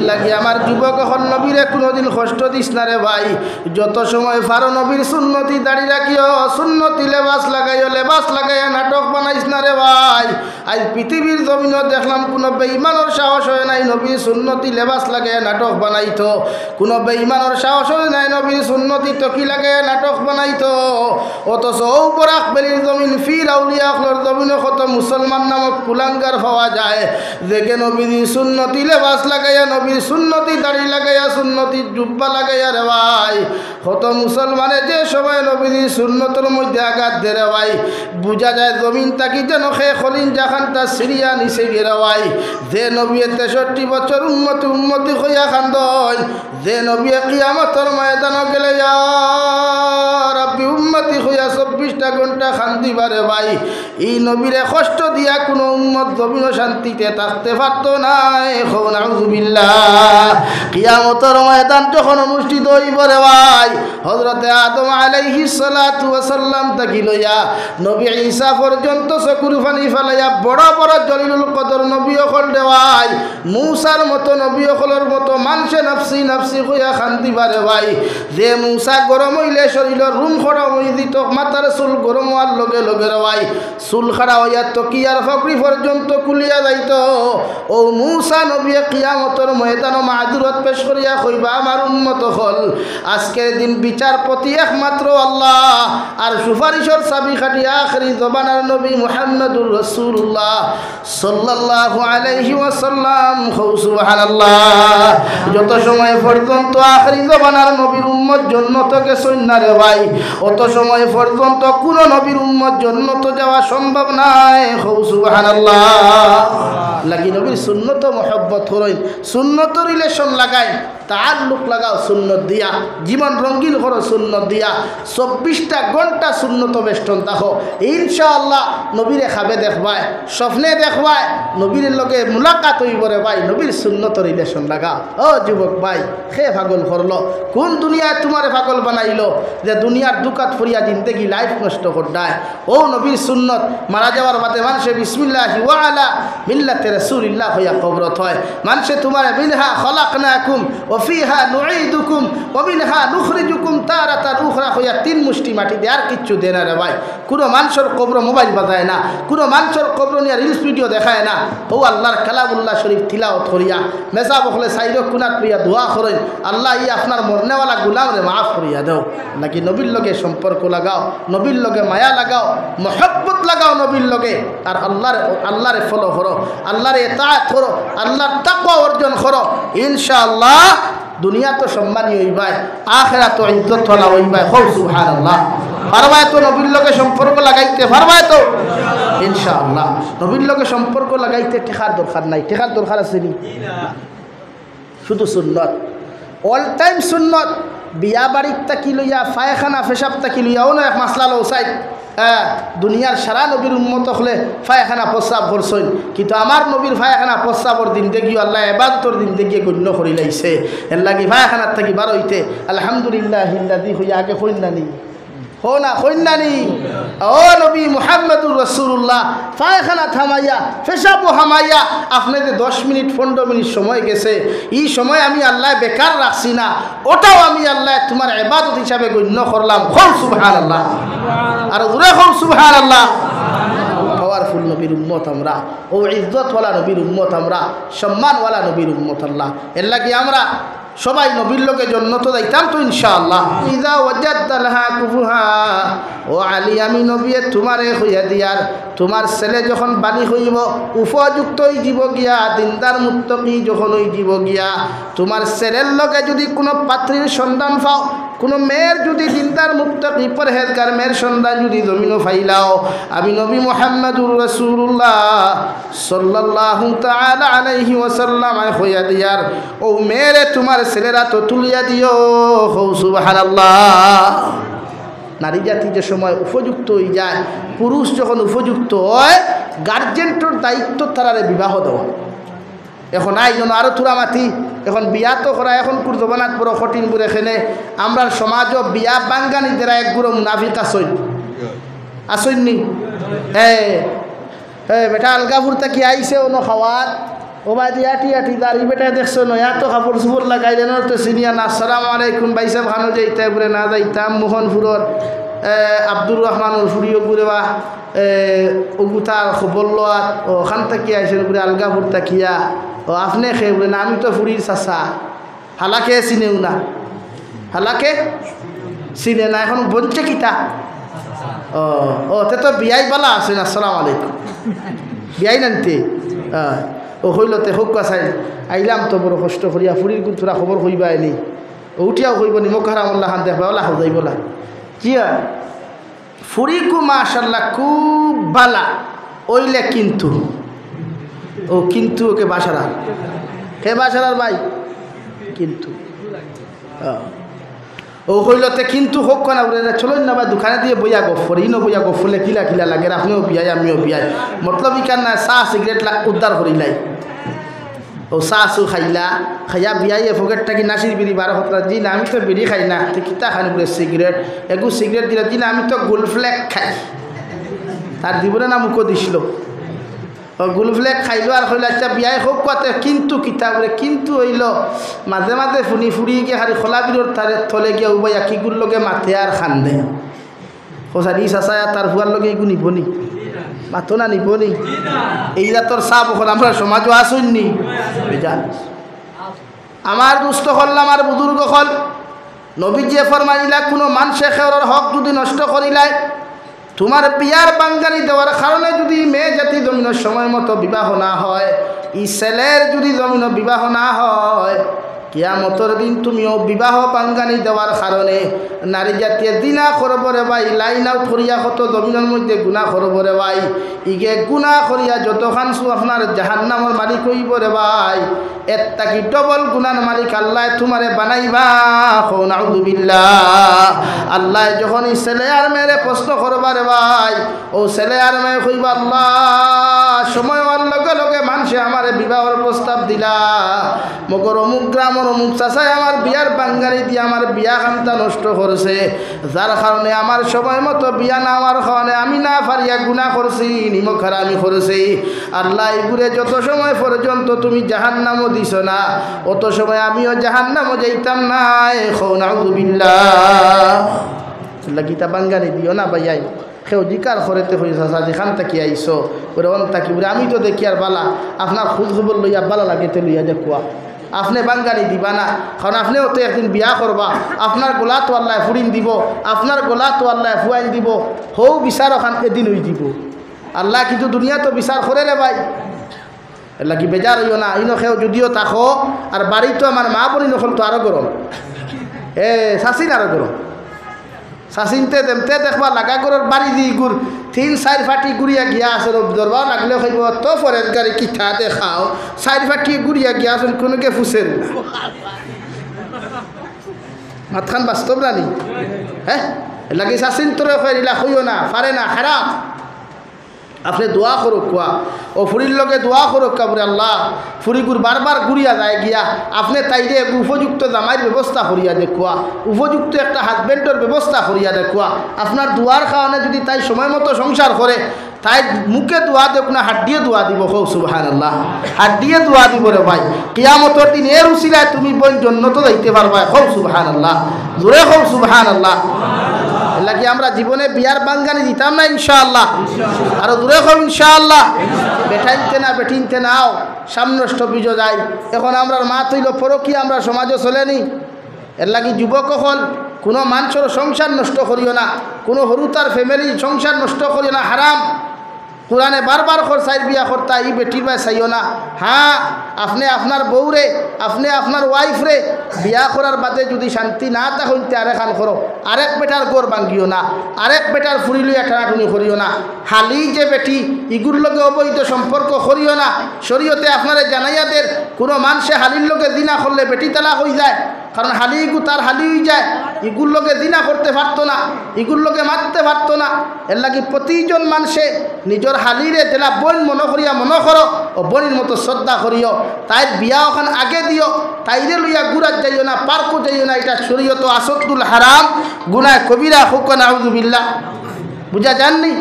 লাগি আমার যুবক এখন নবীরে কোনোদিন কষ্ট দিস না রে ভাই। যত সময় ফারো নবীর সুন্নতি দাড়ি রাখিও, সুন্নতি লেবাস লাগাইয়া নাটক বানাইস না রে ভাই। আজ পৃথিবীর জমিনও দেখলাম কোনো বেঈমানের সাহস হয় নাই নবীর সুন্নতি লেবাস লাগাইয়া নাটক বানাইতো। কোনো বেঈমানের সাহস হয় নাই নবীর সুন্নতি তকি লাগাইয়া নাটক বানাইতো। অথচ ঔপরাক বেলির জমিন ফির আউলিয়া আখলর জমিনও কত মুসলমান নামক কুলাঙ্গার পাওয়া যায় দেখে নবীর সুন্নতি লেবাস লাগাইয়া নবীর সুন্নতি দাড়ি লাগাইয়া সুন্নতি জুব্বা লাগাইয়া রে ভাই। কত মুসলমানে যে সময় নবীর সুন্নতের মধ্যে আঘাত দে রে ভাই, বুঝা যায় জমিন তাকি যেন খে খলিন জাখান তা সিরিয়া নিচে গেরে ভাই। যে নবী 63 বছর উম্মতি হইয়া খান্দন, যে নবী কিয়ামতের ময়দান গেলে রাব্বি উম্মতি হইয়া 24টা ঘন্টা খান্দিবারে ভাই। এই নবীরে কষ্ট দিয়া কোনো উম্মত জমিন শান্তিতে থাকতে পারত না। নাউযুবিল্লাহ। কিয়ামতের ময়দান যখন অনুষ্ঠিত হইব রে ভাই, হযরতে আদম আলাইহিস সালাতু ওয়াস সালাম থেকে লইয়া নবী ঈসা পর্যন্ত চকুর পানি ফেলাইয়া বড় বড় জলিলুল কদর নবী হল রে ভাই, মূসার মতো নবী হলর মতো মানুষে নফসি নফসি হইয়া খান্দিবারে ভাই। যে মূসা গরম হইলে শরীরের রুম খড়া হয়ে দিত, মাথার চুল গরম হওয়ার লগে লগে রে ভাই চুল খাড়া হইয়া তকিয়ার ফকরি পর্যন্ত কুলিয়া যাইত। ও মূসা নবী কিয়ামতের ময়দান মাদুরত পেশ করিয়া কইবা আমার উম্মত হল আজকের দিন বিচারপতি একমাত্র আল্লাহ, আর সুপারিশের চাবি খাটি আখরি জবানার নবী মুহাম্মদুর রাসূলুল্লাহ সাল্লাল্লাহু আলাইহি ওয়াসাল্লাম। সুবহানাল্লাহ। যত সময় পর্যন্ত আখরি জবানার নবীর উম্মত জান্নাতে গেছেন না রে ভাই, অত সময় পর্যন্ত কোন নবীর উম্মত জান্নাতে যাওয়া সম্ভব নাই। সুবহানাল্লাহ। লাগি নবীর সুন্নত মহব্বত করেন, সুন্নত রিলেশন লাগাই, তাআল্লুক লাগাও সুন্নত দিয়া, জীবন রঙিন করো সুন্নত দিয়া, 24টা ঘন্টা সুন্নত বেষ্টন থাকো। ইনশাআল্লাহ নবীরে খাবে দেখবায়, স্বপ্নে দেখবায়, নবীর লগে মুলাকাত হইব রে ভাই। নবীর সুন্নত রিলেশন লাগাও। ও যুবক ভাই, খে পাগল করলো? কোন দুনিয়ায় তোমারে পাগল বানাইলো যে দুনিয়ার দুকাত ফরিয়া জিন্দেগি লাইফ নষ্ট করদায়? ও নবীর সুন্নত মারা যাওয়ার বাদে মানুষে বিসমিল্লাহি ওয়া আলা মিল্লাতে রাসূলিল্লাহ হইয়া কবরত হয়। মানুষে তোমার মিনহা খলাকনাকুম ওয়া ফিহা নুঈদুকুম ওয়া মিনহা নুখরিজুকুম তারাতান উখরা হইয়া 3 মুষ্টি মাটি দিয়ে আর কিচ্ছু দেয় না রে ভাই। কোনো মানুষের কবর মোবাইল বাজায় না, কোনো মানুষের কবর নিয়ে রিলস ভিডিও দেখায় না। ও আল্লাহর কালামুল্লাহ শরীফ তিলাওয়াত করিয়া মেসা বখলে সাইরক কুনাত করিয়া দোয়া করেন, আল্লাহ ই আপনার মরনেওয়ালা গুলামরে মাফ করিয়া দাও। নাকি নবীর লগে সম্পর্ক লাগাও, নবীর লগে মায়া লাগাও, মহব্বত লাগাও নবীর লগে, আর আল্লাহরে ফলো করো, আল্লাহরে ইতাআত করো, আল্লাহর তাকওয়া অর্জন করো। ইনশাআল্লাহ দুনিয়া তো সম্মানী হইবাই, আখিরাত তো ইজ্জত ওয়ালা হইবাই। সুবহানাল্লাহ। পারবায় তো নবীর লগে সম্পর্ক লাগাইতে? পারবায় তো ইনশাআল্লাহ। নবীর লগে সম্পর্ক লাগাইতে টেকার দরকার নাই। টেকার দরকার আছে নি? শুধু সুন্নত, অল টাইম সুন্নত। বিয়া বাড়ির তাকি লইয়া পায়খানা পেশাব তাকি লইয়া ও না এক মাসলা লো সাইড। দুনিয়ার সারা নবীর উম্মত হলে পায়খানা প্রস্রাব করছেন, কিন্তু আমার নবীর পায়খানা প্রস্রাবর দিন দেখিও আল্লাহ ইবাদতর দিন দেখিয়ে গণ্য করি লাইছে। এর লাগি পায়খানার থাকি বার হইতে আলহামদুলিল্লাহিল্লাযী হইয়া আগে কইনানি হো না কইনানি। ও নবী মুহাম্মদুর রাসূলুল্লাহ পায়খানা থামাইয়া পেশাব হামাইয়া আপনাদের 10 মিনিট 15 মিনিট সময় গেছে, এই সময় আমি আল্লাহ বেকার রাখছি না, ওটাও আমি আল্লাহ তোমার ইবাদত হিসাবে গণ্য করলাম। সুবহানাল্লাহ। আর জোরে সুবহানাল্লাহ। পাওয়ারফুল নবীর উম্মত আমরা, ও ইজ্জতওয়ালা নবীর উম্মত আমরা, সম্মানওয়ালা নবীর উম্মত আল্লাহ। এর লাগি আমরা সবাই নবীর লোকে জন্নত যাইতাম তো ইনশাআল্লাহ। ইযা ওয়াজাদতা লাহা কুফুহা, ও আলী আমি নবী তোমারে হইয়া দিয়ার, তোমার ছেলে যখন বালি হইব উপযুক্ত জীব গিয়া, দিনদার মুত্তাকি যখন ওই জীব গিয়া, তোমার ছেলের লগে যদি কোনো পাত্রীর সন্ধান পাও, কোনো মেয়ের যদি দিনদার মুত্তাকি পরহেজগার মেয়ের সন্ধান যদি জমিনও ফাইলাও, আমি নবী মুহাম্মদুর রাসূলুল্লাহ সাল্লাল্লাহু তাআলা আলাইহি ওয়াসাল্লাম হইয়া দিয়ার, ও মেয়েরে তোমার ছেলেরা তো তুলিয়া দিও। সুবহানাল্লাহ। নারী জাতি যে সময় উপযুক্ত হয়ে যায়, পুরুষ যখন উপযুক্ত হয়, গার্জেন্টর দায়িত্ব তারারে বিবাহ দেওয়া। এখন আইজন আরও থুরা মাতি, এখন বিয়া তো করা এখন কুরজবানাত বড় কঠিন করে এখানে আমরা সমাজও বিয়া বাঙ্গানি দেরা এক গুঁড়ো মুনাফিক আসইন আসইননি। হ্যাঁ হ্যাঁ বেটা আলগাপুর তাকি আইসে অন্য খাওয়াত ও ভাই আটি আটি দাঁড়ি বেটা দেখছো নয়া তো কাপড় চুপড় লাগাইলেন তো চিনিয়া না আসসালামু আলাইকুম ভাই সাহেব খানো যাইতে বলে না যাইতাম মোহনপুরর আব্দুর রহমানুর ফুরিও ঘুরে বা ওগুতার খবর লোয়া ও ওখান থেকে আইসেন ঘুরে আলগাপুর তাকিয়া ও আপনি খেয়ে বলে না আমি তো ফুরির চাষা হালাকে চিনেও না হালাকে চিনে না এখন বলছে কিতা ও ও তে তো বিয়াই বালা আছেন আসসালামু আলাইকুম বিয়াই নানতে ও হইলতে হোক চাই আইলাম তো বড় কষ্ট করিয়া ফুরির গুথুরা খবর হইবা এনি উঠিয়াও হইব নি মোক হারামুল্লাহ খান দেখবা ওলা হো যাই বলা জিয়া ফুরিকু মাশাল্লাহ খুব বালা ওইলে কিন্তু ও কিন্তু ওকে বাসারা কে বাসারার ভাই কিন্তু ও হইলতে কিন্তু হোক না বলে চলুন না ভাই দোকানে দিয়ে বইয়া গফর ইনো বইয়া গফলে কিলা কিলা লাগে আপনিও বিয়াই আমিও বিয়াই মতলব ইকান না চাহ সিগারেট উদ্ধার করিলাই ও চাহু খাইলা খাইয়া বিয়াই ফকেটটা কি নাসির বিড়ি 12-17 দিন আমি তো বিড়ি খাই না তো কিতা খানি বলে সিগারেট একটু সিগারেট দিলে দিন আমি তো গোলফ্লেক খাই তার জীবনে না মুখো দিছিল ও গোলফ্লেক খাইলো আর হইল আচ্ছা বিয়াই হোক কাতে কিন্তু কিতা বলে কিন্তু হইল মাঝে মাঝে ফুনি ফুরি গিয়ে হারি খোলা বিরোর তারে থলে গিয়ে উবাই আকিগুর লগে মাথে আর খান্দে হোসা রিস আসায় তার হুয়ার লগে এগু নিবনি মাথো না নিবনি এইরা তোর সাপ ওখন আমরা সমাজও আসুননি আমার দুস্থ হল আমার বুজুর্গ হল নবীজিয়ে ফরমাইলা কোনো মানুষে খেওয়ার হক যদি নষ্ট করিলায় তোমার বিয়ার বাঙ্গালি দেওয়ার কারণে যদি মেয়ে জাতি জমিনের সময় মতো বিবাহ না হয় ই ছেলের যদি জমিন বিবাহ না হয় কিয়ামতের দিন তুমিও বিবাহ বাঙ্গানি দেওয়ার কারণে নারী জাতীয় দিনা করবরে ভাই লাইন আউট করিয়া কত জমিনের মধ্যে গুণা করবরে ভাই ইগে গুণা করিয়া যত খানসু আপনার জাহান্নামের মালিক হইবরে ভাই এর তাকি ডবল গুণার মালিক আল্লাহ তোমারে বানাইবা নাউযুবিল্লাহ আল্লাহ যখন এই ছেলে আর মেয়েরে প্রশ্ন করবারে ভাই ও ছেলে আর মেয়ে কইবা আল্লাহ সময় হওয়ার লগে লগে মানুষে আমার বিবাহের প্রস্তাব দিলা মগর অমুক গ্রাম অমুক চাষায় আমার বিয়ার বাঙ্গালি দিয়ে আমার বিয়া খামটা নষ্ট করেছে যার কারণে আমার সময় মতো বিয়া না হওয়ার কারণে আমি না পারিয়া গুনাহ করছি নিমক হারামি করেছি আল্লাহ এগুলো যত সময় পর্যন্ত তুমি জাহান্নামও দিছ না অত সময় আমিও জাহান্নামও যাইতাম না নাউযুবিল্লাহ আল্লাহ গীতা বাঙ্গালি দিও না ভাইয়াই সেও জিকার করেতে হয়ে চাষা যেখান থাকি আইসো ওরে অন থাকি বলে আমি তো দেখি আর বালা আপনার খোঁজ খবর লইয়া বালা লাগেতে লইয়া দেখুয়া আপনি বাঙ্গালি দিবা না কারণ আপনিও তো একদিন বিয়া করবা আপনার গোলা তো আল্লাহ ফুরিন দিব আপনার গোলা তো আল্লাহ ফুয়াইন দিব হৌ বিচার ওখান এদিন হয়ে দিব আল্লাহ কিন্তু দুনিয়া তো বিচার করে রে ভাই এলা কি বেজার হইও না ইনো খেও যদিও থাকো আর বাড়ি তো আমার মা বলি নকল তো আরো গরম শাসিন আরো গরম শাসিনতে দেমতে দেখবা লাগা গরর বাড়ি দি গুড় 3-4 ফাটি গুড়িয়া গিয়া আছে দরবার লাগলে খাইব তো ফরেজ গাড়ি কিঠা দেখাও 4 ফাটি গুড়িয়া গিয়া আসুন কোনোকে ফুসের মাতখান বাস্তব রানি হ্যাঁ লাগে শাসিন তোরে ফেরিলা হইও না পারে না হারাম আপনি দোয়া করো কোয়া ও ফুরির লগে দোয়া করো কাবরে আল্লাহ ফুরিগুর বারবার ঘুরিয়া যায় গিয়া আপনি তাইরে উপযুক্ত জামাইয়ের ব্যবস্থা করিয়া দেখুয়া উপযুক্ত একটা হাজবেন্ডের ব্যবস্থা করিয়া দেখুয়া আপনার দোয়ার কারণে যদি তাই সময় মতো সংসার করে তাই মুখে দোয়া দেখ না হাত দিয়ে দোয়া দিব হো সুবহানাল্লাহ হাত দিয়ে দোয়া দিব রে ভাই কিয়ামতের দিন এর উসিলায় তুমি বোন জান্নাতে যাইতে পারবা হো সুবহানাল্লাহ জোরে হো সুবহানাল্লাহ লাগি আমরা জীবনে বিয়ার বাঙ্গানি দিতাম না ইনশাআল্লাহ আর দূরে হোক ইনশাআল্লাহ বেঠাইতে না বেঠিনতে নাও সামনে স্টপিজ যাই এখন আমরা মা তৈল পরকি আমরা সমাজও চলেনি এর লাগি যুবক হল কোনো মানুষের সংসার নষ্ট করিও না কোনো হরুতার ফ্যামিলি সংসার নষ্ট করিও না হারাম কোরআনে বারবার খরচাইর বিয়া করতা ই বেটির বাই চাইও না হ্যাঁ আপনি আপনার বউরে আপনি আপনার ওয়াইফরে বিয়া করার বাদে যদি শান্তি না থাকুনতে আরেখান করো আরেক বেটার গোর ভাঙ্গিও না আরেক বেটার ফুরি লইয়া টানাটুনি করিও না হালি যে বেটি ইগুর লগে অবৈধ সম্পর্ক করিও না শরীয়তে আপনারা জানাইয়াদের কোনো মানুষে হালির লগে দিনা করলে বেটি তালাক হয়ে যায় কারণ হালি ইগু তার হালি হয়ে যায় ইগুর লগে দিনা করতে পারতো না ইগুর লগে মারতে পারতো না এর লাগি প্রতিজন মানুষে নিজের হালিরে জেলা বোন মনে করিয়া মনে করো ও বোনের মতো শ্রদ্ধা করিও তাই বিয়া ওখান আগে দিও তাইরে লইয়া গুড়াত যাইও না পার্কও যাইও না এটা শরীয়ত আসদ্দুল হারাম গুনাহ কবিরা হুক নাউযুবিল্লাহ বুঝা যাননি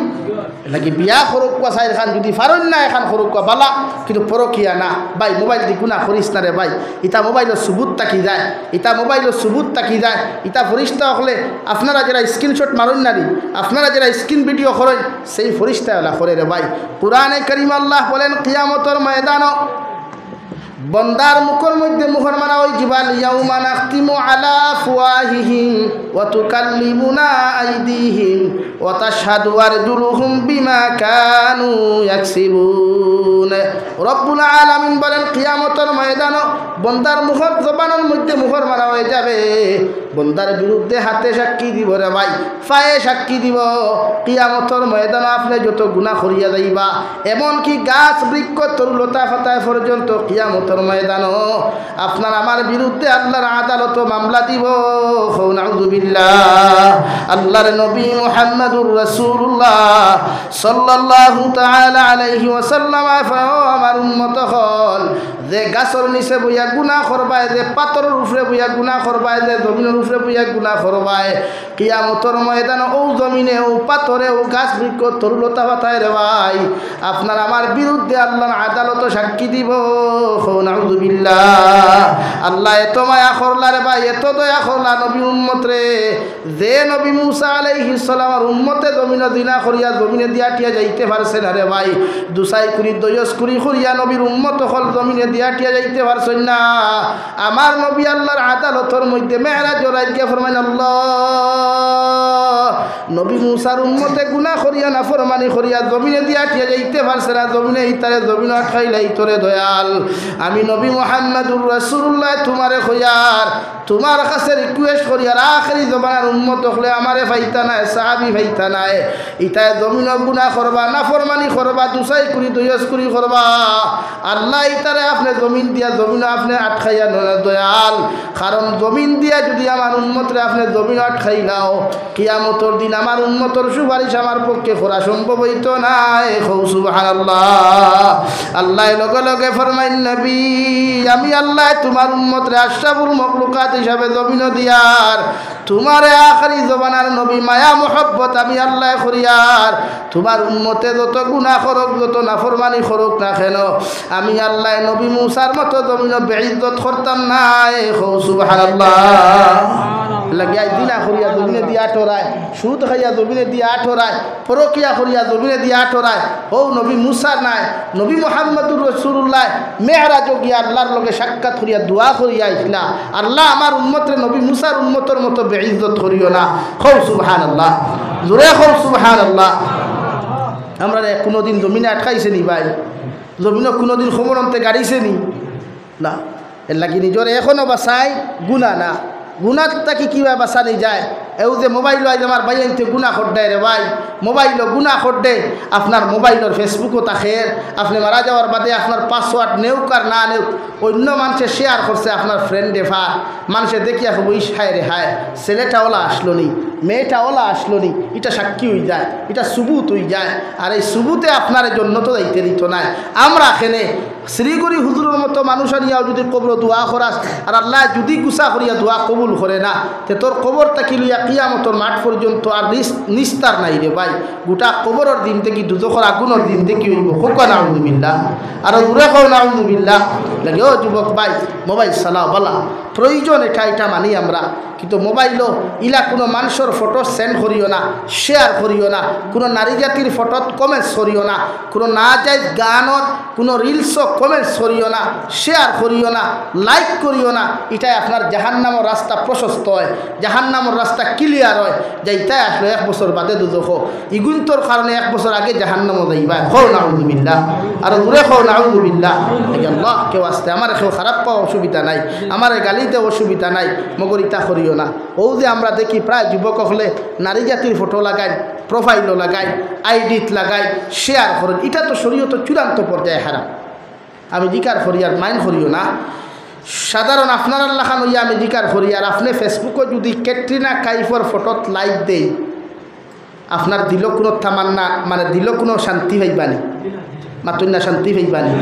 নাকি বিয়া খরক কোয়া চাই খান যদি ফারন না এখান খরক কোয়া বালা কিন্তু পরকিয়া না ভাই মোবাইল দি গুণা করিস না রে ভাই ইটা মোবাইলের সুবুত তাকি যায় ইটা মোবাইলের সুবুত তাকি যায় ইটা ফরিস্তা হলে আপনারা যারা স্ক্রিনশট মারুন না রে আপনারা যারা স্ক্রিন ভিডিও করেন সেই ফরিস্তা ওলা করে রে ভাই কুরআনে কারীম আল্লাহ বলেন কিয়ামতের ময়দানে বন্দার মুখের মধ্যে মুখর মারা ওই জিবাল ইয়াউমা নাখতিমু আলা আফওয়াহিহিম ওয়া তুকাল্লিমুনা আইদিহিম ওয়া তাশহাদু আরজুলুহুম বিমা কানু ইয়াকসিবুন রব্বুল আলামিন বলেন কিয়ামতের ময়দানে বন্দার মুখর জবানের মধ্যে মুখর মারা হয়ে যাবে বন্দার বিরুদ্ধে হাতে সাক্ষী দিব রে ভাই পায়ে সাক্ষী দিব কিয়ামতের ময়দানে আপনি যত গুনাহ করিয়া যাইবা এমন কি গাছ বৃক্ষ তরুলতা পাতায় পর্যন্ত কিয়ামতের ময়দানে আপনার আমার বিরুদ্ধে আল্লাহর আদালত মামলা দিব নাউযুবিল্লাহ আল্লাহর নবী মুহাম্মদুর রাসূলুল্লাহ সাল্লাল্লাহু তাআলা আলাইহি ওয়াসাল্লাম আমার উম্মত হল যে গাছর নিচে বইয়া গুনাহ করবায় যে পাথরের উপরে বইয়া গুনাহ করবায় যে জমিনের উপরে বইয়া গুনাহ করবায় কিয়ামতের ময়দানে ও জমিনে ও পাথরে ও গাছ বৃক্ষ তরুলতা পাতায় রে ভাই আপনার আমার বিরুদ্ধে আল্লাহর আদালত সাক্ষী দিব নাউযুবিল্লাহ আল্লাহ এত মায়া করলা রে ভাই এত দয়া করলা নবী উম্মত রে যে নবী মুসা আলাইহিস সালামের উম্মতে জমিনে দিনা করিয়া জমিনে দিয়া টিয়া যাইতে পারছে না রে ভাই দুসাই কুরি দয়স কুরি করিয়া নবীর উম্মত হল জমিনে দিয়া টিয়া যাইতে পারছেন না আমার নবী আল্লাহর আদালতের মধ্যে মেহরাজ রাইতে ফরমান আল্লাহ নবী মুসার উম্মতে গুনাহ করিয়া নাফরমানি করিয়া জমিনে দিয়া টিয়া যাইতে পারছে না জমিনে ইতারে জমিন আটকাইলাই তোরে দয়াল আমি নবী মুহাম্মদুর রাসূলুল্লাহ তোমারে কইয়ার তোমার কাছে রিকোয়েস্ট করিয়ার আখেরি জমানার উম্মত হলে আমারে ফাইতা নাই সাহাবী ফাইতা নাই ইতায় জমিন গুনাহ করবা নাফরমানি করবা দুসাই কুরি দয়স কুরি করবা আল্লাহ ইতারে আপনি জমিন দিয়া জমিন আপনি আটকাইয়া দয়াল কারণ জমিন দিয়া যদি আমার উম্মতরে আপনি জমিন আটকাইলাও কিয়ামতের দিন আমার উম্মতর সুপারিশ আমার পক্ষে করা সম্ভব হইত নাই সুবহানাল্লাহ আল্লাহ লগে লগে ফরমাইন নবী আমি আল্লাহ তোমার উম্মতরে আশরাফুল মাখলুকাত হিসাবে জমিন দিয়ার তোমারে আখেরি জমানার নবী মায়া মোহব্বত আমি আল্লাহ করিয়ার তোমার উম্মতে যত গুনাহ করুক যত নাফরমানি করুক না কেন আমি আল্লাহ নবী মুসার মতো জমিন বেইজ্জত করতাম নাই সুবহানাল্লাহ লাগিয়া দিনা করিয়া জমিনে দিয়া ঠরায় সুদ খাইয়া জমিনে দিয়া ঠরায় পরকিয়া করিয়া জমিনে দিয়া ঠরায় ও নবী মুসা নাই নবী মুহাম্মদুর রাসূলুল্লাহ মেহরাজ গিয়া আল্লাহর লগে সাক্ষাৎ করিয়া দোয়া করিয়া আইছিলা আল্লাহ আমার উম্মতরে নবী মুসার উম্মতর মতো বেইজ্জত করিও না সুবহানাল্লাহ জোরে সুবহানাল্লাহ আমরা কোনোদিন জমিনে আটকাইছে নি ভাই জমিনে কোনোদিন সমরন্তে গাড়িছে নি না এর লাগি নিজরে এখনো বাসাই গুনাহ না গুনাহ তাকি কিভাবে বাঁচানি যায় এও যে মোবাইল আজ আমার ভাই আনতে গুনাহ করডে রে ভাই মোবাইলও গুনাহ করডে আপনার মোবাইলের ফেসবুকও তাখের আপনি মারা যাওয়ার বাদে আপনার পাসওয়ার্ড নেউক আর না নেউক অন্য মানুষে শেয়ার করছে আপনার ফ্রেন্ডে ফা মানুষে দেখিয়া খুব ইস হায় রে হায় ছেলেটা ওলা আসলো নি মেয়েটা ওলা আসলো নি এটা সাক্ষী হয়ে যায় এটা সুবুত হয়ে যায় আর এই সুবুতে আপনার জন্য তো দায়িত্ব দিত নাই আমরা এখানে শ্রীগরি হুজুরের মতো মানুষ আনিয়াও যদি কবর দোয়া করাস আর আল্লাহ যদি গুসা করিয়া দোয়া কবুল করে না তে তোর কবর তাকি লইয়া কিয়ামতের মাঠ পর্যন্ত আর নিস্তার নাই রে ভাই গোটা কবরের দিন থেকে দুজখর আগুনের দিন থেকে হইব হোকা নাউযুবিল্লাহ আর দূরে খাও নাউযুবিল্লাহ লাগে ও যুবক ভাই মোবাইল চালাও বলা প্রয়োজন এটা মানি আমরা কিন্তু মোবাইলও ইলা কোনো মানুষের ফটো সেন্ড করিও না শেয়ার করিও না কোনো নারী জাতির ফটোত কমেন্টস করিও না কোনো না যায় গানত কোনো রিলসও কমেন্টস করিও না শেয়ার করিও না লাইক করিও না এটাই আপনার জাহান্নামের রাস্তা প্রশস্ত হয় জাহান্নামের রাস্তা ক্লিয়ার হয় যে এটাই আসলে 1 বছর বাদে দুজখ ইগুন্তর কারণে 1 বছর আগে জাহান্নামও যাইবা খাও নাউযুবিল্লাহ আর দূরে খাও নাউযুবিল্লাহ আল্লাহ কেউ আসতে আমার কেউ খারাপ পাওয়া অসুবিধা নাই আমার গালিতে অসুবিধা নাই মগর ইতা করিও না ও যে আমরা দেখি প্রায় যুবক হলে নারী জাতির ফটো লাগাই প্রোফাইলও লাগাই আইডিত লাগাই শেয়ার করেন এটা তো শরীয়ত চূড়ান্ত পর্যায়ে হারাম আমি জিকার করি আর মাইন করিও না সাধারণ আপনার আল্লাহ খান হইয়া আমি জিকার করি আর আপনি ফেসবুকে যদি ক্যাটরিনা কাইফর ফটোত লাইক দেই আপনার দিল কোনো তামান্না মানে দিল কোনো শান্তি পাইবানি মাতুন না শান্তি পাইবানি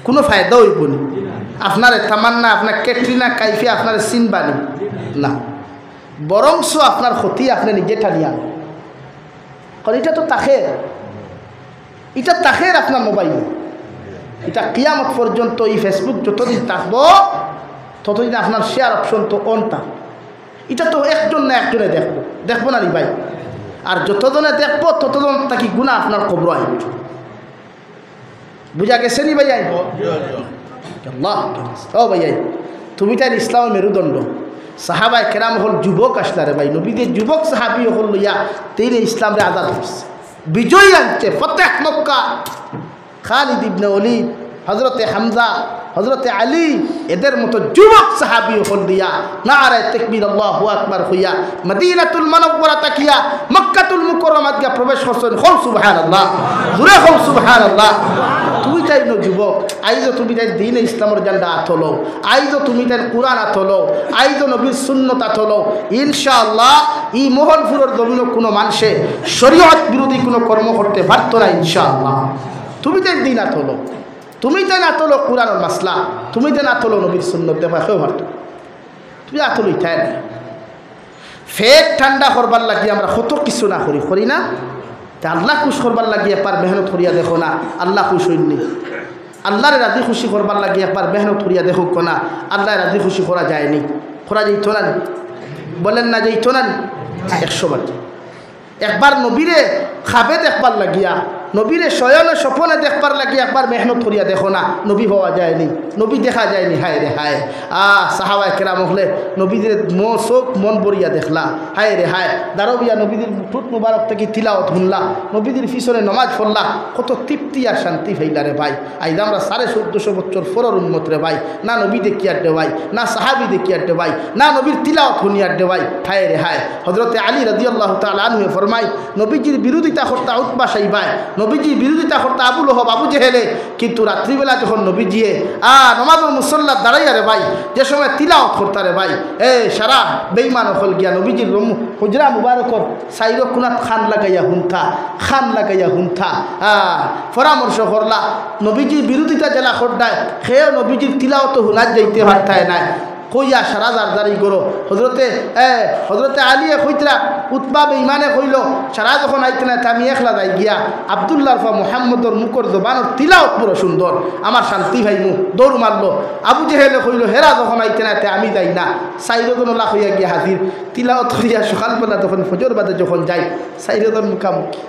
কোনো ফায়দা হইব না আপনার তামান্না আপনার ক্যাটরিনা কাইফে আপনার চিনবানি না বরংস আপনার ক্ষতি আপনি নিজে টানিয়া কারণ এটা তো তাখের, এটা তাখের আপনার মোবাইল। এটা কিয়ামত পর্যন্ত এই ফেসবুক যতদিন থাকবো ততদিন আপনার শেয়ার অপশন তো অন থাকবে। এটা তো একজন না একজনে দেখবো না রে ভাই। আর যতজনে দেখবো ততজন তাকে গুণা আপনার কবর আইব। বুঝা গেছে নি ভাই? আইব আল্লাহ ও ভাই আই তুমি তাই ইসলামের মেরুদণ্ড। সাহাবায়ে কেরাম হল যুবক আসলারে ভাই, নবীদের যুবক সাহাবি হল লইয়া তিনি ইসলামরে আজাদ করছে, বিজয়ী আনছে, ফতেহ মক্কা। খালিদ ইবনে ওয়ালিদ, হজরতে হামজা, হজরতে আলী, এদের মতো যুবক সাহাবি হল দিয়া নারায়ে তাকবীর আল্লাহু আকবার হইয়া মদিনাতুল মুনাওয়ারা তাকিয়া মক্কাতুল মুকাররমাত গিয়া প্রবেশ করছেন। হল সুবহানাল্লাহ, জোরে হল সুবহানাল্লাহ। তুমি তাই ন যুবক, আইজো তুমি তাই দিন ইসলামের জান্ডা আতলো, আইজো তুমি তাই কুরআন আতলো, আইজো নবীর সুন্নত আতলো। ইনশাআল্লাহ এই মোহনপুরের জমিন কোনো মানুষে শরীয়ত বিরোধী কোনো কর্ম করতে পারত না ইনশাআল্লাহ। তুমি তাই দিন আতলো, তুমি তাই আতলো কুরআনের মাসলা, তুমি তাই আতলো নবীর সুন্নত দেবা কেউ পারত। তুমি আতলো ইঠাই না ফেক ঠান্ডা করবার লাগি আমরা কত কিছু না করি না। তা আল্লাহ খুশ করবার লাগি একবার মেহনত করিয়া দেখো না, আল্লাহ খুশ হইনি। আল্লাহরে রাজি খুশি করবার লাগি একবার মেহনত করিয়া দেখো না, আল্লাহ রাজি খুশি করা যায়নি। করা যাইতো না, বলেন না যাইতো না? 100 বার। একবার নবীরে খাবে দেখবার লাগিয়া, নবীরে শয়নে স্বপনে দেখবার লাগিয়া একবার মেহনত করিয়া দেখো না, নবী হওয়া যায়নি, নবী দেখা যায়নি। হায় রে হায়, সাহাবায়ে কেরাম হলে নবীদের চোখ মন বরিয়া দেখলা। হায় রে হায়, দারবিয়া নবীদের ঠোঁট মুবারক থেকে তিলাওয়াত শুনলা, নবীদের পিছনে নমাজ পড়লা, কত তৃপ্তি আর শান্তি হইলা রে ভাই। আইজ আমরা 1450 বছর ফরর উন্মত রে ভাই, না নবী দেখি আর দে ভাই, না সাহাবি দেখি আর দে ভাই, না নবীর তিলাওয়াত শুনি আর দে ভাই। হায় রে হায়, হযরতে আলী রাদিয়াল্লাহু তাআলা আনহু ফরমায় নবীজির বিরোধিতা করতা উতবা সাইবায়, নবীজির বিরোধিতা করতা আবু লহব আবু জেহেলে, কিন্তু রাত্রিবেলা যখন নবীজিয়ে নমাজের মুসল্লা দাঁড়াইয়া রে ভাই, যে সময় তিলাওয়াত করতা রে ভাই, সারা বেঈমান হল গিয়া নবীজির হুজরা মুবারকর সাইর কোনাত খান লাগাইয়া হুনথা পরামর্শ করলা। নবীজির বিরোধিতা জেলা খোড্ডায় সেও নবীজির তিলাওয়াত হুনাত যাইতে পারতায় নাই, কইয়া সারা জারদারি করো। হজরতে আলিয়ে কইতরা উতবা বেঈমানে কইল সারা যখন আইতে না আমি একলা যাই গিয়া আব্দুল্লাহ ফা মুহাম্মদর মুখর জবানোর তিলাওয়াত বড় সুন্দর, আমার শান্তি ভাইমু দৌড় মারলো। আবু জেহেলে কইল হেরা যখন আইতে না আমি যাই না। সাইরদনলা হইয়া গিয়া হাজির, তিলাওয়াত করিয়া সকালবেলা তখন ফজর বাদে যখন যাই সাইরদন মুখামুখি।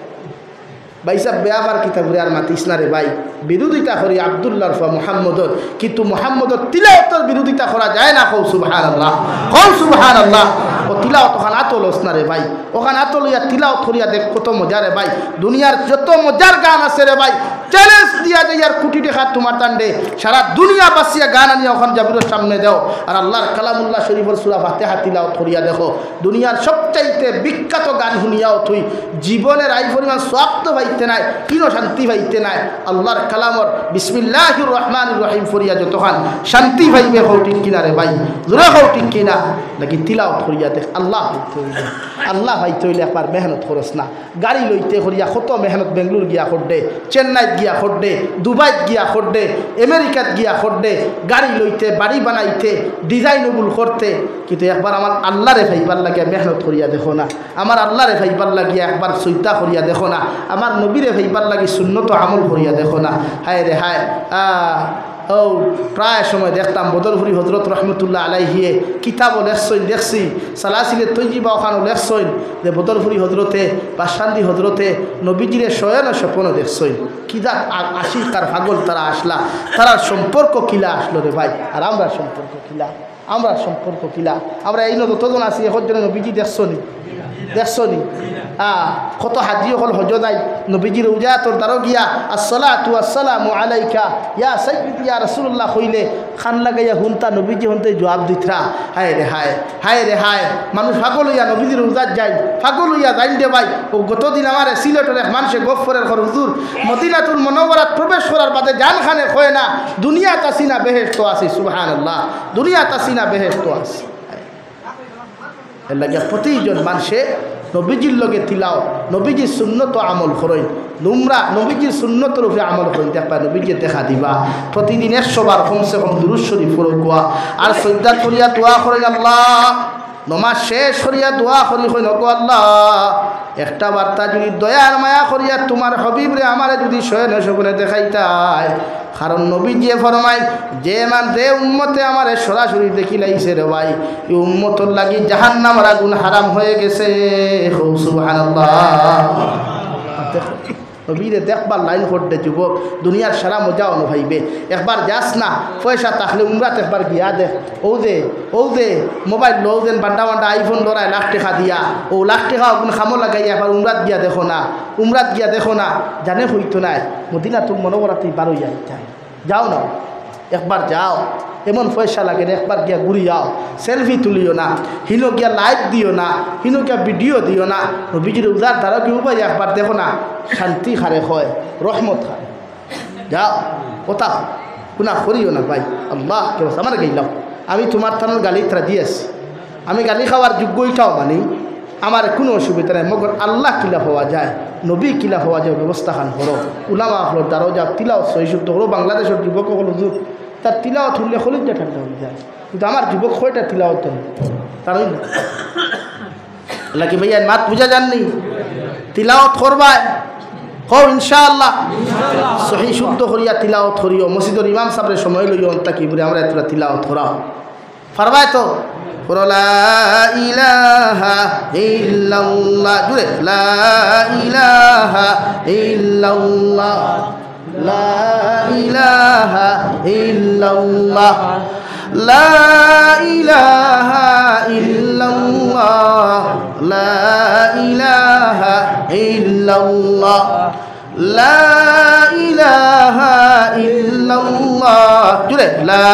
ভাই সাহেব বেয়াবার কিতাবরে আর মাতিস না রে ভাই, বিরোধিতা করি আব্দুল্লাহ ফা মুহাম্মদর, কিন্তু মুহাম্মদর তিলাওয়াতের বিরোধিতা করা যায় না। কও সুবহানাল্লাহ, কও সুবহানাল্লাহ। ও তিলাওয়াত ওখানে আতলস না রে ভাই, ওখানে আতলিয়া তিলাওয়াত করিয়া দেখ কত মজা রে ভাই। দুনিয়ার যত মজার গান আছে রে ভাই, চ্যালেঞ্জ দিয়া যায় আর কোটি টাকা তোমার টান্ডে সারা দুনিয়া বাসিয়া গান আনিয়া ওখানে জাবিরের সামনে দাও, আর আল্লাহর কালামুল্লাহ শরীফের সূরা ফাতিহা তিলাওয়াত করিয়া দেখো। দুনিয়ার সবচাইতে বিখ্যাত গান শুনিয়াও তুই জীবনের আই পরিমাণ সওয়াব তো পাইতে নাই, কিনো শান্তি পাইতে নাই। আল্লাহর কালামর বিসমিল্লাহির রহমানির রহিম ফরিয়া যতখান শান্তি পাইবে হও ঠিক কিনা রে ভাই, জোরে হও ঠিক কিনা নাকি তিলাওয়াত করিয়া দেখ। আল্লাহ ভাইতে হইলে একবার মেহনত খরচ না, গাড়ি লইতে করিয়া কত মেহনত, বেঙ্গলোর গিয়া করডে, চেন্নাইত গিয়া করডে, দুবাইত গিয়া করডে, আমেরিকাত গিয়া করডে, গাড়ি লইতে, বাড়ি বানাইতে, ডিজাইনগুল করতে, কিন্তু একবার আমার আল্লাহরে ভাইবার লাগিয়া মেহনত করিয়া দেখো না, আমার আল্লাহরে ভাইবার লাগিয়া একবার সৈতা করিয়া দেখো না, আমার নবীরে ভাইবার লাগি সুন্নত আমল করিয়া দেখো না। হায় রে হায়, প্রায় সময় দেখতাম বদরপুরি হজরত রহমতুল্লাহ আলাইহিয়ে কিতাবও লেখছইন, দেখছি সালাসিলে তৈজিবা ওখানেও লেখছইন যে বদরপুরি হজরতে বাসান্দি হজরতে নবীজিরে শয়ন স্বপ্ন দেখছইন। কিদা আশিকার পাগল তারা আসলা, তারার সম্পর্ক কিলা আসলো রে ভাই, আর আমরা সম্পর্ক কিলা, আমরা এই নতজন আছি এখন যেন নবীজি দেখছনি কত হাজি হল হজ নাই, নবীজির উজাতর দ্বারা গিয়া আসসালাতু ওয়াসসালামু আলাইকা ইয়া সাইয়্যিদি ইয়া রাসূলুল্লাহ কইলে খান লাগাইয়া হুনতা নবীজি হনতে জবাব দিতরা। হায় রে হায়, মানুষ পাগল হইয়া নবীজির উজাত যায়, পাগল হইয়া যাইন দে ভাই। ও গতদিন আমার সিলেটের এক মানুষে গফরের ঘর হুজুর মদিনাতুল মুনাওয়ারাত প্রবেশ করার বাদে জান খানে কয় না দুনিয়া তাসিনা বেহেশত আছে। সুবহানাল্লাহ, দুনিয়া তাসিনা বেহেশত আছে। এর লাগে প্রতিজন মানুষে নবীজির লগে তিলাও, নবীজির সুন্নত আমল করেন, তোমরা নবীজির সুন্নতের উপরে আমল করেন, দেখবা নবীজি দেখা দিবা। প্রতিদিন 100 বার কমসে কম দুরূদ শরীফ পড়ো, আর সজদা করিয়া দোয়া করেন, আল্লাহ নমাজ শেষ করিয়া দোয়া করি কই নগো আল্লাহ একটা বার্তা যদি দয়ার মায়া করিয়া তোমার হবিবরে আমারে যদি শয়ন শগুনে দেখাইতাই কারণ নবীজি ফরমাই যে উম্মতে আমারে সরাসরি দেখি লাইছে রে ভাই এই উম্মতর লাগি জাহান্নামের আগুন হারাম হয়ে গেছে সুবহানাল্লাহ নবীরে দেখবার লাইন করতে যুবক দুনিয়ার সারা মজা অনুভাইবে একবার যাস না পয়সা থাকলে উমরাত একবার গিয়া দেখ ও দে মোবাইল লো দেন বান্ডা বান্ডা আইফোন লড়াই লাখ টাকা দিয়া ও লাখ টাকা ওগুন খামো লাগাই একবার উমরাত গিয়া দেখো না জানে হইতো নাই মদিনা তোর মনে করা তুই বারো যাও না একবার যাও এমন পয়সা লাগে একবার গিয়া ঘুরি যাও সেলফি তুলিও না হিনো গিয়া লাইভ দিও না হিনো গিয়া ভিডিও দিও না বিজির উদার তারা কি উপায় একবার দেখো না শান্তি খারে হয় রহমত খারে যাও কোথা কোনা করিও না ভাই আল্লাহ কেউ আমার গেলাম আমি তোমার থানার গালি রাজি আছি আমি গালি খাওয়ার যোগ্যইটাও মানি আমার কোনো অসুবিধা নেই মগর আল্লাহ কিলা হওয়া যায় নবী কিলা হওয়া যায় ব্যবস্থা খান করো উলামা হলোর দ্বারাও যা তিলাও সহিশুদ্ধ হলো বাংলাদেশের যুবক হলো যুগ তার তিলাওয়াত হলে খলিজা ঠান্ডা হয়ে যায় কিন্তু আমার যুবক কয়টা তিলাওয়াত তার আল্লাহ কি ভাইয়া মাত বুঝা যাননি তিলাওয়াত করবায় হো ইনশাআল্লাহ সহি শুদ্ধ করিয়া তিলাওয়াত করিও মসজিদের ইমাম সাহেবের সময় লইও তাকি বলে আমরা এতটা তিলাওয়াত করা পারবায় তো লা ইলাহা ইল্লাল্লাহ জুড়ে লা ইলাহা ইল্লাল্লাহ লা ইলাহা ইল্লাল্লাহ লা ইলাহা ইল্লাল্লাহ লা ইলাহা ইল্লাল্লাহ লা ইলাহা ইল্লাল্লাহ জুড়ে লা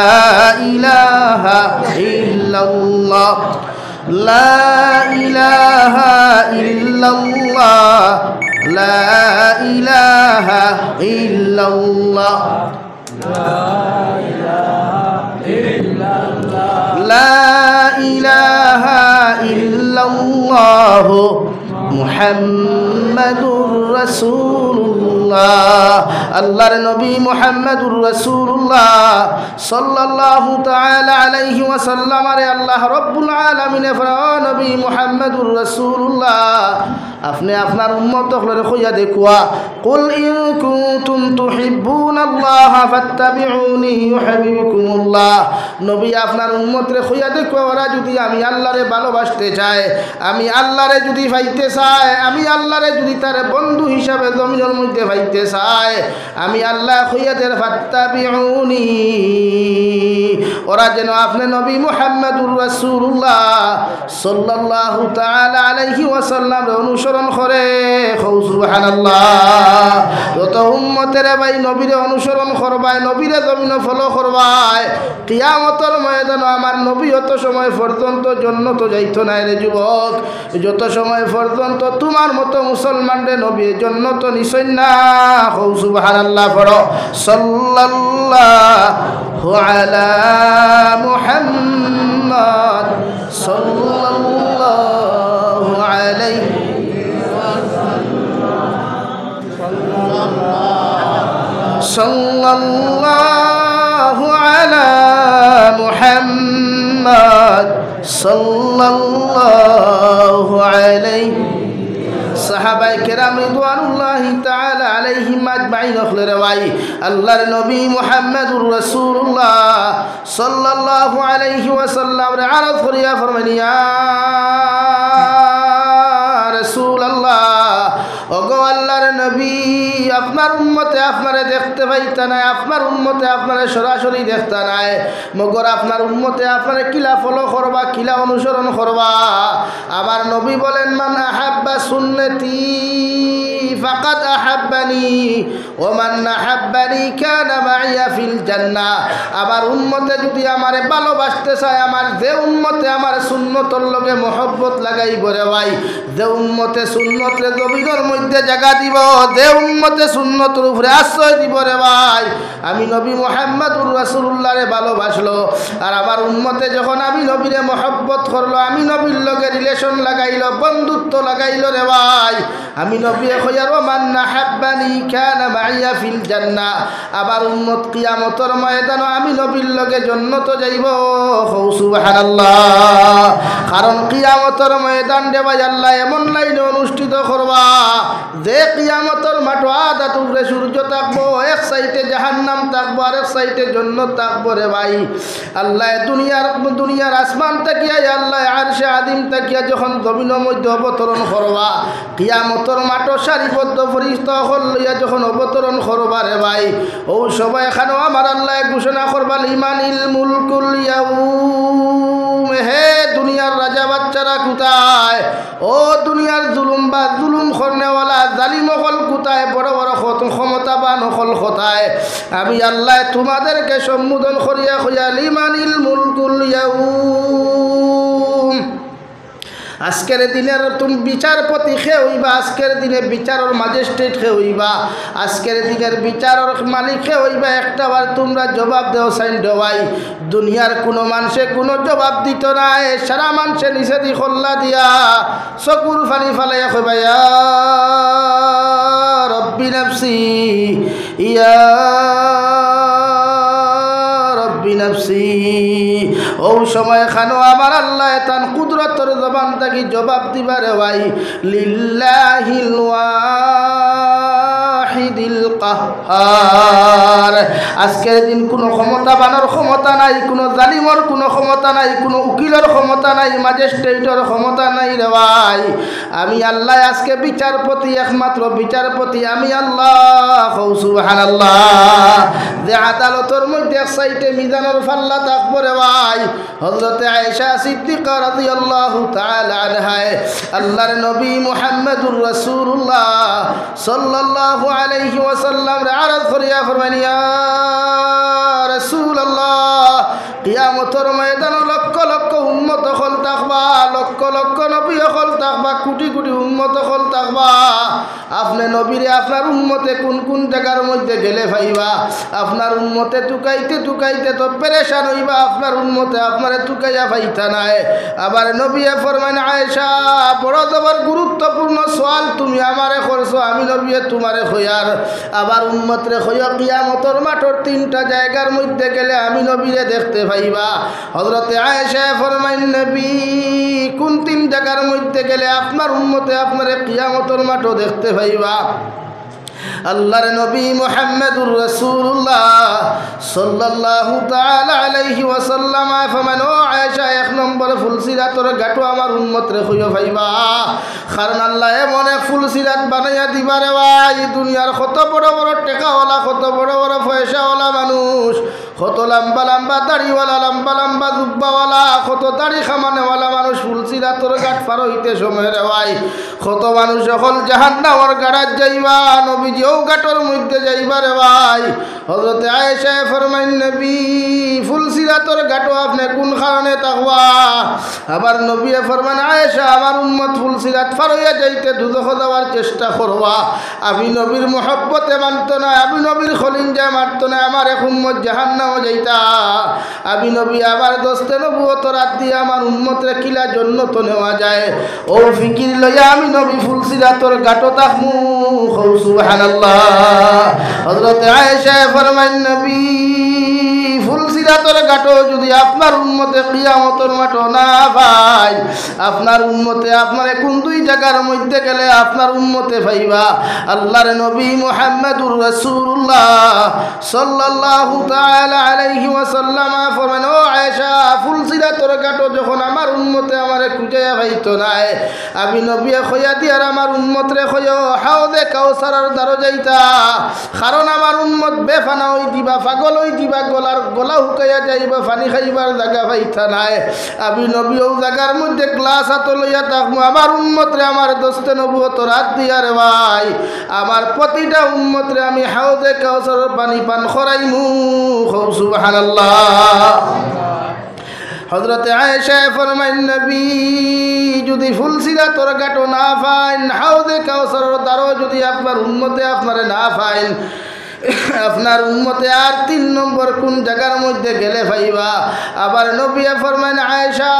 ইলাহা ইল্লাল্লাহ লা ইলাহা ইল্লাল্লাহ লা ইলাহা ইল্লাল্লাহ লা ইলাহা ইল্লাল্লাহ মুহাম্মাদুর রাসূলুল্লাহ আল্লাহর নবী মুহাম্মাদুর রাসূলুল্লাহ সাল্লাল্লাহু তাআলা আলাইহি ওয়াসাল্লাম আরে আল্লাহ রাব্বুল আলামিন ফরমান নবী মুহাম্মাদুর রাসূলুল্লাহ আপনি আপনার উম্মত হলে কইয়া দেখুয়া কুল ইন কুনতুম তুহিব্বুনাল্লাহ ফাত্তাবিউনি ইউহিব্বুকুমুল্লাহ নবী আপনার উম্মতরে কইয়া দেখুয়া ওরা যদি আমি আল্লাহরে ভালোবাসতে চায় আমি আল্লাহরে যদি পাইতে চায় আমি আল্লাহরে যদি তার বন্ধু হিসাবে জমিনের মধ্যে পাইতে চায় আমি আল্লাহ কইয়া দের ফাত্তাবিউনি ওরা যেন আপনি নবী মুহাম্মাদুর রাসূলুল্লাহ সাল্লাল্লাহু তাআলা আলাইহি ওয়াসাল্লাম অনুসরণ করে সুবহানাল্লাহ যত উম্মতের ভাই নবীরে অনুসরণ করবায় নবীরে জমিনে ফলো করবায় কিয়ামতের ময়দানে আমার নবী অত সময় পর্যন্ত জান্নাত যাইতো না রে যুবক যত সময় পর্যন্ত তোমার মতো মুসলমানরে নবী জান্নাত নিছই না সুবহানাল্লাহ পড়ো সাল্লাল্লাহু আলা মুহাম্মদ সাল্লাল্লাহু আলাইহি সাল্লাল্লাহু আলা মুহাম্মদ সাল্লাল্লাহু আলাইহি সাহাবায়ে কেরাম রিদওয়ানুল্লাহি তাআলা আলাইহিম আজমাইন খলরে ভাই আল্লাহর নবী মুহাম্মদুর রাসূলুল্লাহ সাল্লাল্লাহু আলাইহি ওয়াসাল্লাম রে আরজ করিয়া ফরমাইলেন ইয়া রাসূলুল্লাহ ওগো আল্লাহর নবী আপনার উম্মতে আপনারে দেখতে পাইতা নাই আপনার উম্মতে আপনারে সরাসরি দেখতা নাই মগর আপনার উম্মতে আপনারে কিলা ফলো করবা কিলা অনুসরণ করবা আমার নবী বলেন মান আহাব্বা সুন্নতি ফাকাদ আহাব্বানি ওয়া মান আহাব্বানি কানা মাইয়া ফিল জান্নাহ আমার উম্মতে যদি আমারে ভালোবাসতে চায় আমার যে উম্মতে আমার সুন্নতর লগে মহব্বত লাগাইব রে ভাই যে উম্মতে সুন্নতরে জমিনের মধ্যে জায়গা দিব যে উম্মতে সুন্নতের উপরে আশ্রয় দিব রে ভাই আমি নবী মুহাম্মদুর রাসূলুল্লাহ রে ভালোবাসলো আর আমার উম্মতে যখন আমি নবীরে মহব্বত করলো আমি নবীর লগে রিলেশন লাগাইলো বন্ধুত্ব লাগাইলো রে ভাই আমি নবী কইয়ার মান নাহাব্বানি কানা মাইয়া ফিল জান্নাহ আবার উম্মত কিয়ামতের ময়দানে আমি নবীর লগে জান্নাত যাইব সুবহানাল্লাহ কারণ কিয়ামতের ময়দান রে ভাই আল্লাহ এমন লাইনে অনুষ্ঠিত করবা যে কিয়ামতের মাঠ আদাত উপরে সূর্য থাকবো, এক সাইডে জাহান্নাম থাকবো আর এক সাইডে জান্নাত থাকবো রে ভাই। আল্লাহ দুনিয়ার আসমান তাকিয়া আল্লাহ আরশে আদিম তাকিয়া যখন জমিনের মধ্যে অবতরণ করবা, কিয়ামতের মাঠ সারিবদ্ধ ফেরেশতা হল লইয়া যখন অবতরণ করবা রে ভাই, ও সবাই এখানেও আমার আল্লাহ ঘোষণা করবা লিমানিল মুলকুল ইয়াউম, হে দুনিয়ার রাজা বাচ্চারা কোথায়? ও দুনিয়ার জুলুম করনেওয়ালা জালিম হল কোথায়? বড় বড় ক্ষমতাবান হল কোথায়? আমি আল্লাহ তোমাদেরকে সম্বোধন করিয়া কইয়া লিমানিল মুলকুল ইয়াউম, আজকের দিনের তুমি বিচারপতি খে হইবা, আজকের দিনে বিচারের ম্যাজিস্ট্রেট খে হইবা, আজকের দিনের বিচারের মালিক খে হইবা। একটাবার তোমরা জবাব দেও সাইন দেওয়াই। দুনিয়ার কোনো মানুষে কোনো জবাব দিত নাই, সারা মানুষে নিচে দি খোল্লা দিয়া চকুর ফানি ফালাইয়া কইবা ইয়া রব্বি নাফসি ইয়া নফসি। ও সময় খানো আমার আল্লাহ তান কুদরতর জবান থাকি জবাব দিবারে ভাই লিল্লাহিল ওয়াহিদিল কাহ্হার। আজকের দিন কোনো ক্ষমতাবানের ক্ষমতা নাই, কোনো জালিমর কোনো ক্ষমতা নাই, কোনো উকিলের ক্ষমতা নাই, ম্যাজিস্ট্রেটের ক্ষমতা নাই রে ভাই। আমি আল্লাহ আজকে বিচারপতি, একমাত্র বিচারপতি আমি আল্লাহ। সুবহানাল্লাহ। যে আদালতের মধ্যে এক সাইডে মিজানের ফাল্লা থাকবো রে ভাই, হযরতে আয়েশা সিদ্দিকা রাদিয়াল্লাহু তাআলা আনহা আল্লাহর নবী মুহাম্মদুর রাসূলুল্লাহ সাল্লাল্লাহু আলাইহি ওয়াসাল্লাম রে আরজ করিয়া ফরমাইলেন ইয়া রাসূলুল্লাহ, কিয়ামতের ময়দানে লক্ষ লক্ষ উম্মত হল থাকবা, লক্ষ লক্ষ নবী হল থাকবা, কোটি কোটি উম্মত হল থাকবা। আপনি নবীরে আপনার উম্মতে কোন কোন জায়গার মধ্যে গেলে ভাইবা, আপনার উম্মতে টুকাইতে টুকাইতে তো পেরেশান হইবা, আপনার উম্মতে আপনারে টুকাইয়া পাইতা নাই। আবার নবী ফরমান আয়েশা বড় জবর গুরুত্বপূর্ণ সওয়াল তুমি আমারে করছো, আমি নবী তোমারে খয়ার। আবার উম্মতরে খয়া কিয়ামতের মাঠের তিনটা জায়গার মধ্যে গেলে আমি নবীরে দেখতে পাইবা। হযরতে আয়েশা ফরমান নবী কোন তিন জায়গার মধ্যে গেলে আপনার উম্মতে আপনারে কিয়ামতের মাঠও দেখতে পাইবা? আল্লাহর নবী মুহাম্মদুর রাসূলুল্লাহ সাল্লাল্লাহু তাআলা আলাইহি ওয়াসাল্লাম ফরমান ও আয়েশা, এক নম্বর ফুলসিরাতর গাটো আমার উম্মত রে কইও ভাইবা, কারণ আল্লাহ এমন এক ফুলসিরাত বানাইয়া দিবারে ভাই, দুনিয়ার কত বড় বড় টাকাওয়ালা, কত বড় বড় পয়সাওয়ালা মানুষ, কত লম্বা লম্বা দাড়িওয়ালা, লম্বা লম্বা জুব্বাওয়ালা, কত দাড়ি খামানেওয়ালা মানুষ ফুলসিরাতর গাট পার হইতে সময় রে ভাই, কত মানুষ যখন জাহান্নামের গাড়াত যাইবা নবীজিও গাটর মধ্যে যাইবা রে ভাই। হযরতে আয়েশা ফরমান নবী ফুলসিরাতর গাটো আপনি কোন কারণে তাকওয়া? আবার নবী ফরমান আয়েশা আমার উম্মত ফুলসিরাত পার হইয়া যাইতে দুজখ যাওয়ার চেষ্টা করবা। আমি নবীর মহব্বতে মানত না, আমি নবীর খলিঞ্জা মানত না, আমার এক উম্মত জাহান্নামে যাইতা। আমি নবী আবার দস্তে নবুয়ত রাত দিয়ে আমার উম্মতরে কিলা জন্নত নেওয়া যায়, ও ফিকির লইয়া আমি নবী ফুলসিরাতর গাটো তাকমু। সুবহানাল্লাহ। হযরতে আয়েশা ফরমান নবী ফুলসিরাতর গাটো যদি আপনার উম্মতে কিয়ামতের মাঠ না পায়, আপনার উম্মতে আপনারে কোন দুই জায়গার মধ্যে গেলে আপনার উম্মতে পাইবা? আল্লাহর নবী মুহাম্মদুর রাসূলুল্লাহ সাল্লাল্লাহু তাআলা আলাইহি ওয়াসাল্লাম ফরমান ও আয়েশা ফুলসিরাতর গাটো যখন আমার উম্মতে আমারে খুঁজাইয়া পাইতো নাই, আমি নবী খয়া দিয়ার আমার উম্মতরে খয়া হাউজে কাউসারের দ্বারা যাইতা, কারণ আমার উম্মত বেফানা হই দিবা, পাগল হই দিবা, গলা হুকাইয়া যাইবা, পানি খাইবার জায়গা পাইতা নাই। আমি নবী ও জায়গার মধ্যে গ্লাস হাত লইয়া থাকবো, আমার উম্মতরে আমার দোস্তে নবুয়ত রাত দিয়ার ভাই, আমার প্রতিটা উম্মতরে আমি হাউজে কাউসারের পানি পান করাইমু। সুবহানাল্লাহ। হযরতে আয়েশা ফরমান নবী যদি ফুলসিরাতর গাটো না পাইন, হাউজে কাউসারের দ্বারা যদি আপনার উম্মতে আপনারে না পাইন, আপনার উম্মতে আর তিন নম্বর কোন জায়গার মধ্যে গেলে পাইবা? আবার নবী ফরমান আয়েশা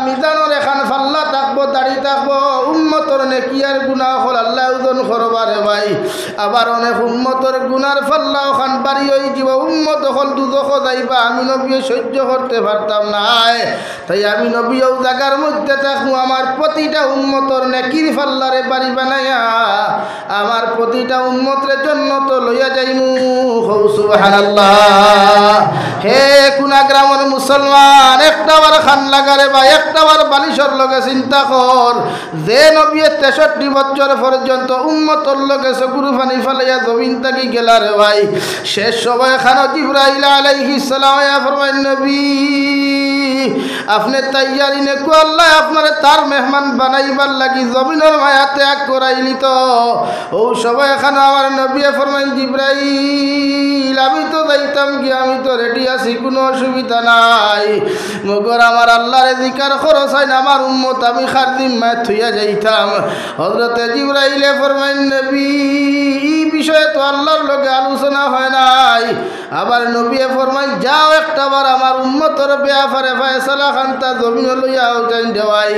মিজানের এখান ফাল্লা থাকবো, দাড়ি থাকবো, উম্মতর নেকি আর গুনাহ হল আল্লাহ ওজন করবারে ভাই। আবার অনেক উম্মতর গুনার ফাল্লা ওখান বাড়ি হয়ে যাব, উম্মত হল দুজখ যাইবা, আমি নবী সহ্য করতে পারতাম না। তাই আমি নবীও জায়গার মধ্যে থাকবো আমার প্রতিটা উম্মতর নেকির ফাল্লারে বাড়ি বানাইয়া আমার প্রতিটা উম্মতের জন্য তো লইয়া যাইমু। সুবহানাল্লাহ। হে কুনাগ্রামের মুসলমান, একটাবার খান লাগারে বা একটাবার বালিশর লগে চিন্তা কর, যে নবী 63 বছর পর্যন্ত উম্মতর লগে চকুর পানি ফালাইয়া জমিন থাকি গেলারে ভাই, শেষ সময় খানো জিবরাইল আলাইহিস সালাম ফরমায় নবী আপনি তৈয়ারি নে কো আল্লাহ আপনারে তার মেহমান বানাইবার লাগি জমিনের মায়া ত্যাগ করাইলি তো। ও সবাই এখানে আমার নবী ফরমাইন জিবরাইল আমি তো যাইতাম কি, আমি তো রেডি আছি, কোনো অসুবিধা নাই, মগর আমার আল্লাহরে জিকার খরচ হয় না আমার উম্মত আমি খারদিম মায় থইয়া যাইতাম। হযরতে জিবরাইলে ফরমাইন নবী এই বিষয়ে তো আল্লাহর লগে আলোচনা হয় নাই। আবার নবী ফরমাইন যাও একটাবার আমার উম্মতর ব্যাপারে ফয়সালা খান্তা জমিন লইয়া উঠাই দেওয়াই।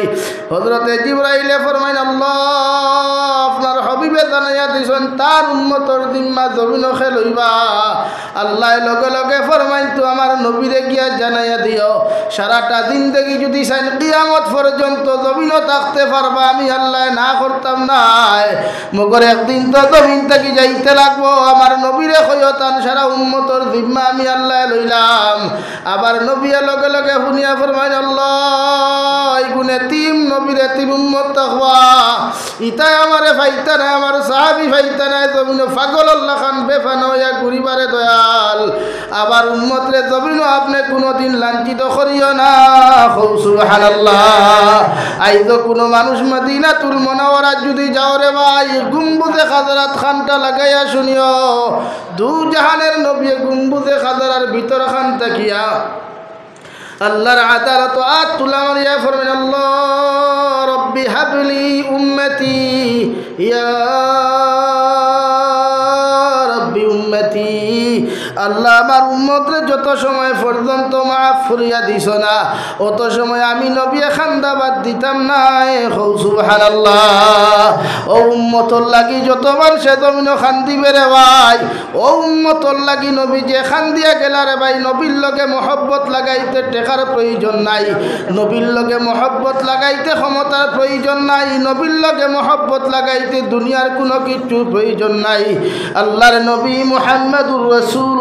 হযরতে জিবরাইলে ফরমাইন আল্লাহ আপনার হবিবে জানাইয়া দিছেন তার উম্মতর জিম্মা জমিন লইবা। আল্লাহ লগে লগে ফরমাইন তো আমার নবীরে গিয়া জানাইয়া দিও সারাটা জিন্দেগি যদি চাইন কিয়ামত পর্যন্ত জমিনও থাকতে পারবা, আমি আল্লাহ না করতাম নাই, মগর একদিন তো জমিন থেকে যাইতে লাগবো। আমার নবীরে কয়তান সারা উম্মতর জিম্মা আমি আল্লাহ লইলাম। আবার নবীর লগে লগে শুনিয়া ফরমাইন আল্লাহ এই গুণে তিম নবীরে তিম উম্মত তাকওয়া ইতাই আমারে ফাইতা নাই, আমার সাহাবী ফাইতা নাই, জমিন পাগল আল্লাহ খান বেফানা হইয়া ঘুরিবারে দয়াল। আবার উম্মতরে জমিনও আপনি কোনোদিন লাঞ্ছিত করিও না। সুবহানাল্লাহ। আইজ কোনো মানুষ মদিনাতুল মুনাওয়ারা যদি যাও রে ভাই, গুম্বুজে খাজরাত খানটা লাগাইয়া শুনিও দু জাহানের নবী গুম্বুজে খাজরার ভিতর খান তাকিয়া আল্লাহর আদালত আত তুলা মারিয়া ফরমান আল্লাহ রব্বি হাবলি উম্মতি ইয়া রব্বি উম্মতি। আল্লাহ আমার উম্মতরে যত সময় পর্যন্ত মাফ করিয়া দিছ না অত সময় আমি নবী খান্দাবাদ দিতাম না। সুবহানাল্লাহ। ও উম্মতর লাগি যত মানুষে জমিন খান্দিবে রে ভাই, ও উম্মতর লাগি নবী যে খান্দিয়া গেলা রে ভাই, নবীর লগে মহব্বত লাগাইতে টেকার প্রয়োজন নাই, নবীর লগে মহব্বত লাগাইতে ক্ষমতার প্রয়োজন নাই, নবীর লগে মহব্বত লাগাইতে দুনিয়ার কোনো কিছুর প্রয়োজন নাই। আল্লাহর নবী মুহাম্মদুর রাসূলুল্লাহ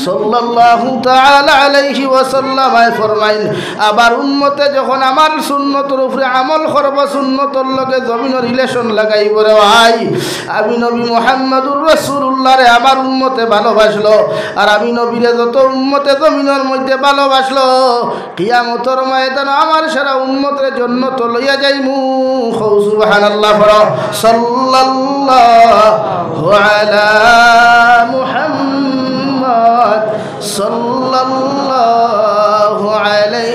সাল্লাল্লাহু তাআলা আলাইহি ওয়াসাল্লাম ফরমাইন আবার উম্মতে যখন আমার সুন্নতের উপরে আমল করব, সুন্নতর লগে জমিনের রিলেশন লাগাইব রে ভাই, আমি নবী মুহাম্মদুর রাসূলুল্লাহ রে আমার উম্মতে ভালোবাসলো, আর আমি নবীরে যত উম্মতে জমিনের মধ্যে ভালোবাসলো কিয়ামতের ময়দানে আমার সারা উম্মতের জন্য তো লইয়া যাইমু। সুবহানাল্লাহ। সাল্লাল্লাহু আলা মুহাম্মদ সাল্লাল্লাহু আলাইহি